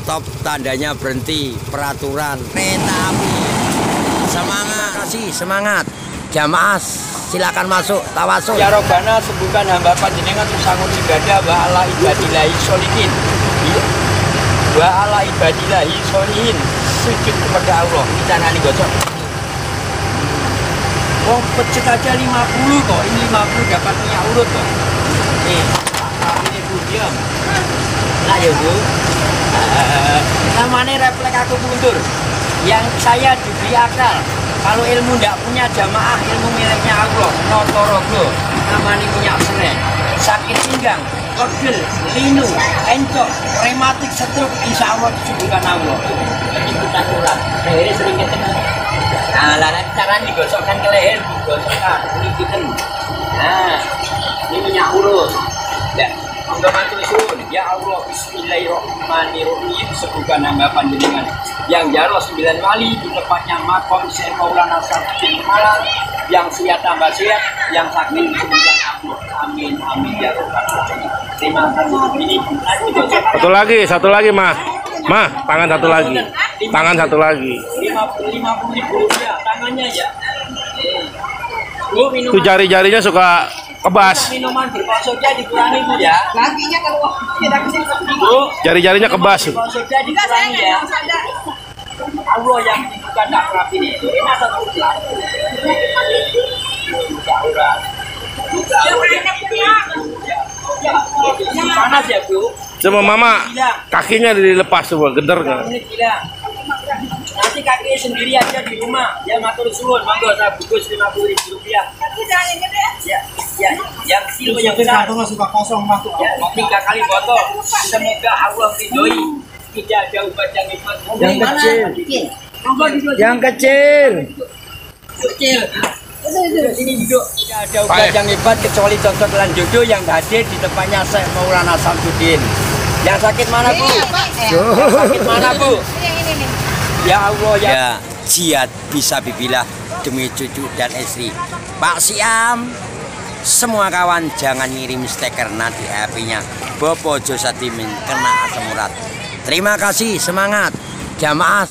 stop tandanya berhenti, peraturan kereta api. Semangat, kasih semangat. Jamaah silakan masuk tawasul. Ya Robbana, sembuhkan hamba panjenengan sangun ibadah wa ala ibadillahi sholihin. Wa ala ibadillahi sholihin. Sujud kepada Allah. Kita nanti gocok. Oh, pecut aja 50 kok. Ini 50 dapat minyak urut kok. Nih, ini Bu, diam. Nah ya Bu, namanya refleks aku mundur. Yang saya diberi akal. Kalau ilmu tidak punya jamaah, ilmu miliknya Allah. Notoroglo, namanya minyak serai. Sakit pinggang, kordel, linu, encok, rematik, stroke, insya Allah disembuhkan Allah. Ini bukan urat. Lehernya sering ketemu. Nah, nanti caranya digosokkan ke leher, digosokkan, ini gitu. Nah, ini minyak urut. Ya, untuk matur suwun, ya Allah, bismillahirrahmanirrahim, sembuhkan hamba panjenengan yang jarah 9 wali di tempatnya makom Syekh Maulana Sarjudin Malang, yang sehat tambah sehat, yang sakit disembuhkan Allah. Amin, amin ya Rabbal alamin. Terima kasih. Ini Satu lagi, Mah. Mah, tangan satu lagi. Tangan satu lagi. 50.000 rupiah tangannya ya. Bu, minuman. Itu jari-jarinya suka kebas. Minuman berpasoknya dikurangi Bu ya. Lakinya kalau tidak bisa Bu, Jari-jarinya kebas. berpasoknya dikurangi ya. Allah yang bukan tak rapi ini. Ini ada pula. Panas ya Bu. Cuma Mama kakinya dilepas semua, gender nggak? Nanti kakinya sendiri aja di rumah. Ya matur suwun, monggo saya bungkus 50.000 rupiah. Ya, ya, yang kecil yang besar. suka kosong masuk. Ya, 3 kali botol. Semoga Allah ridhoi. Tidak ada ubat yang hebat. Yang kecil. Yang kecil. Ini duduk. Tidak ada ubat yang hebat kecuali cocok lan jodoh yang hadir di tempatnya Syekh Maulana Sarjudin. Yang sakit mana Bu? Yang sakit mana Bu? Ya Allah ya. Ya, jihad bisa bibilah demi cucu dan istri. Pak Siam, semua kawan jangan ngirim stiker nanti HP-nya Bopo Josadimin kena asam urat. Terima kasih, semangat jamaah.